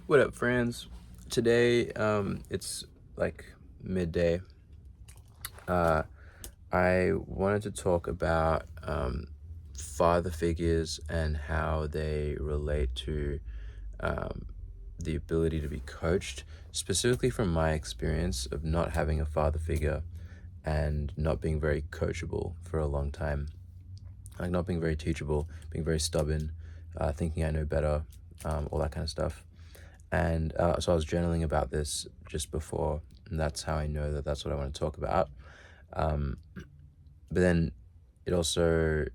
What up, friends? Today, it's like midday. Uh, I wanted to talk about father figures and how they relate to um, the ability to be coached, specifically from my experience of not having a father figure and not being very coachable for a long time. Like, not being very teachable, being very stubborn, thinking I know better, all that kind of stuff. And so I was journaling about this just before, and that's how I know that that's what I want to talk about. Um, but then it also,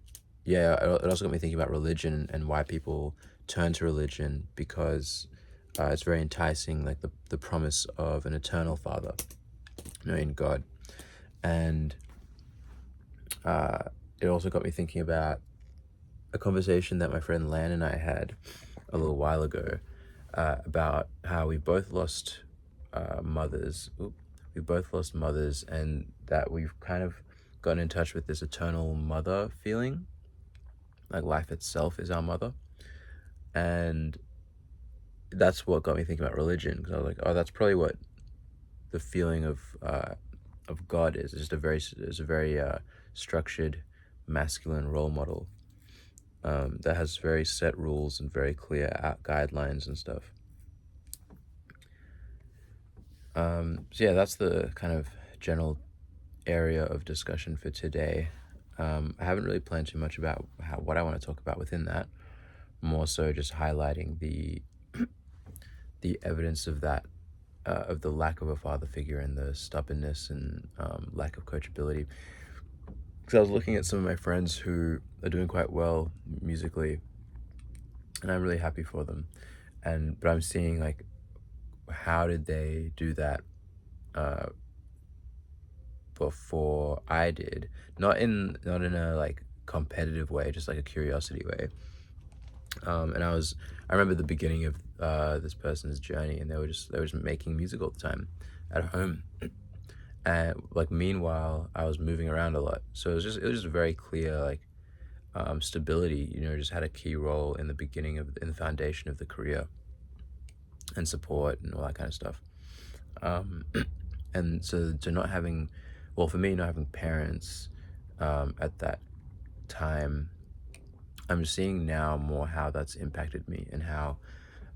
yeah, it also got me thinking about religion and why people turn to religion, because it's very enticing, like the promise of an eternal father, in God. And it also got me thinking about a conversation that my friend Lan and I had a little while ago, about how we both lost mothers. We both lost mothers, and that we've kind of gotten in touch with this eternal mother feeling, like life itself is our mother. And that's what got me thinking about religion, because I was like, oh, that's probably what the feeling of God is. It's a very structured masculine role model, that has very set rules and very clear guidelines and stuff. So yeah, that's the kind of general area of discussion for today. I haven't really planned too much about what I want to talk about within that. More so, just highlighting the evidence of that, of the lack of a father figure and the stubbornness and lack of coachability. Because I was looking at some of my friends who are doing quite well musically, and I'm really happy for them. But I'm seeing, like, how did they do that uh, before I did? Not in a like competitive way, just like a curiosity way. And I remember the beginning of this person's journey, and they were just making music all the time at home. And like, meanwhile, I was moving around a lot, so it was just very clear, like, stability. Just had a key role in the foundation of the career, and support and all that kind of stuff. Um, and so not having, well, for me, not having parents at that time, I'm seeing now more how that's impacted me, and how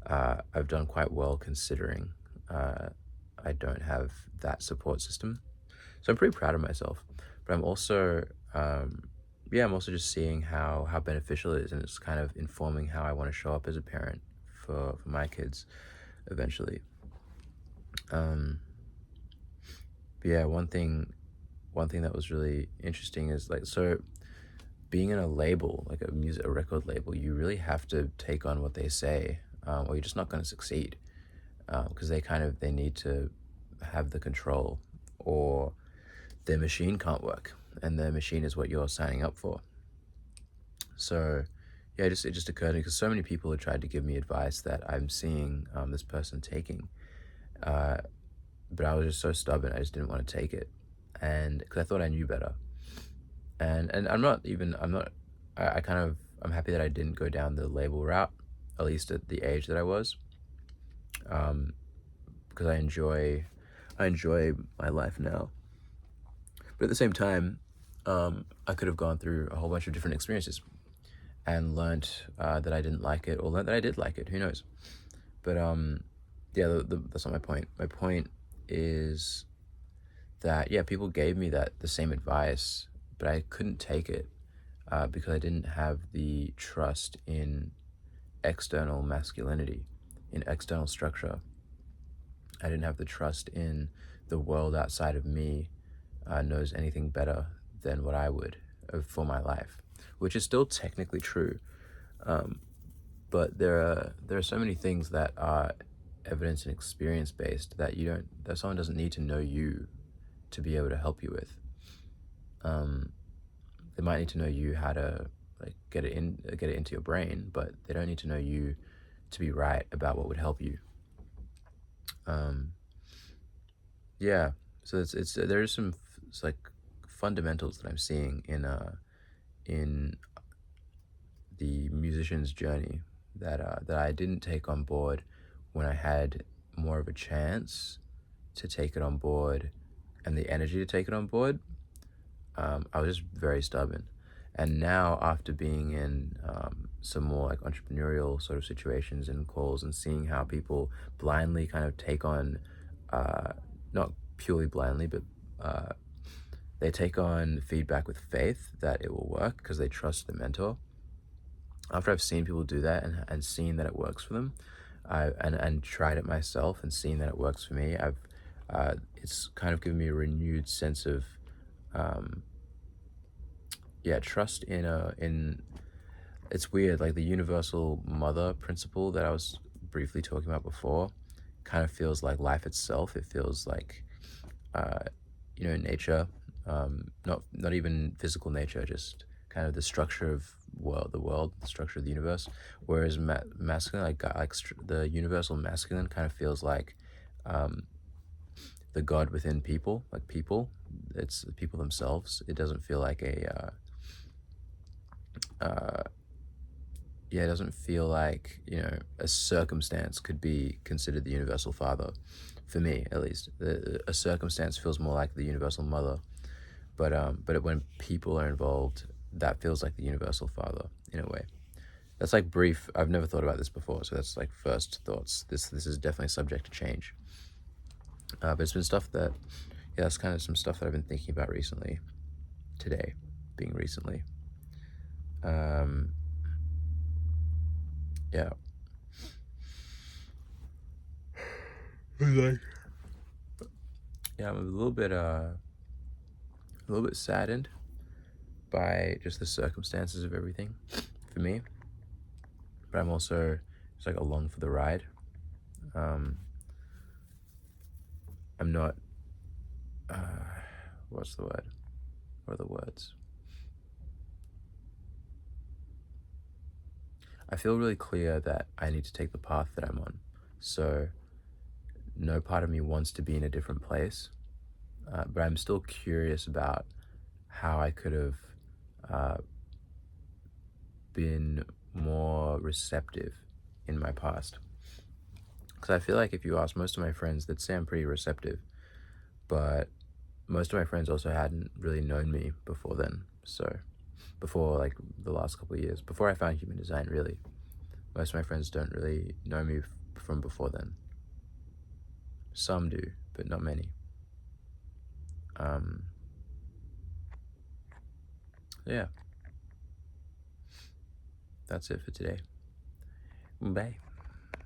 I've done quite well, considering uh, I don't have that support system. So I'm pretty proud of myself. But I'm also just seeing how beneficial it is, and it's kind of informing how I want to show up as a parent for my kids eventually. Um, but yeah, one thing that was really interesting is, like, so being in a label, like a record label, you really have to take on what they say, or you're just not going to succeed, because they need to have the control, or their machine can't work, and their machine is what you're signing up for. So yeah, it just occurred to me, because so many people have tried to give me advice that I'm seeing this person taking, uh, but I was just so stubborn, I just didn't want to take it, and because I thought I knew better. And I kind of, I'm happy that I didn't go down the label route, at least at the age that I was, because I enjoy my life now. But at the same time, I could have gone through a whole bunch of different experiences and learnt that I didn't like it, or learnt that I did like it. Who knows? But yeah, that's not my point. My point is that, yeah, people gave me the same advice, but I couldn't take it, because I didn't have the trust in external masculinity, in external structure. I didn't have the trust in the world outside of me knows anything better than what I would, for my life, which is still technically true. But there are so many things that are evidence and experience based, that someone doesn't need to know you to be able to help you with. They might need to know you how to, like, get it into your brain, but they don't need to know you to be right about what would help you. Yeah, so there's it's like fundamentals that I'm seeing in the musician's journey that I didn't take on board when I had more of a chance to take it on board and the energy to take it on board, I was just very stubborn. And now, after being in some more like entrepreneurial sort of situations and calls, and seeing how people blindly kind of take on, not purely blindly, but they take on feedback with faith that it will work because they trust the mentor. After I've seen people do that and seen that it works for them, and tried it myself and seen that it works for me, it's kind of given me a renewed sense of trust in it's weird, like the universal mother principle that I was briefly talking about before kind of feels like life itself. It feels like nature, not even physical nature, just kind of the structure of the world, the structure of the universe. Whereas masculine, the universal masculine, kind of feels like the God within people, like people. It's the people themselves. It doesn't feel like it doesn't feel like, a circumstance could be considered the universal father, for me at least. A circumstance feels more like the universal mother, but when people are involved, that feels like the universal father in a way. That's like brief. I've never thought about this before, so that's like first thoughts. This is definitely subject to change. But it's been stuff that, that's kind of some stuff that I've been thinking about recently. Today, being recently. Yeah. Like, yeah, I'm a little bit saddened by just the circumstances of everything for me, but I'm also just like along for the ride. I'm not. What's the word? What are the words? I feel really clear that I need to take the path that I'm on. So no part of me wants to be in a different place, but I'm still curious about how I could have been more receptive in my past. Because I feel like if you ask most of my friends, they'd say I'm pretty receptive, but most of my friends also hadn't really known me before then. So before like the last couple of years, before I found human design, really, most of my friends don't really know me from before then. Some do, but not many. Yeah, that's it for today. Bye.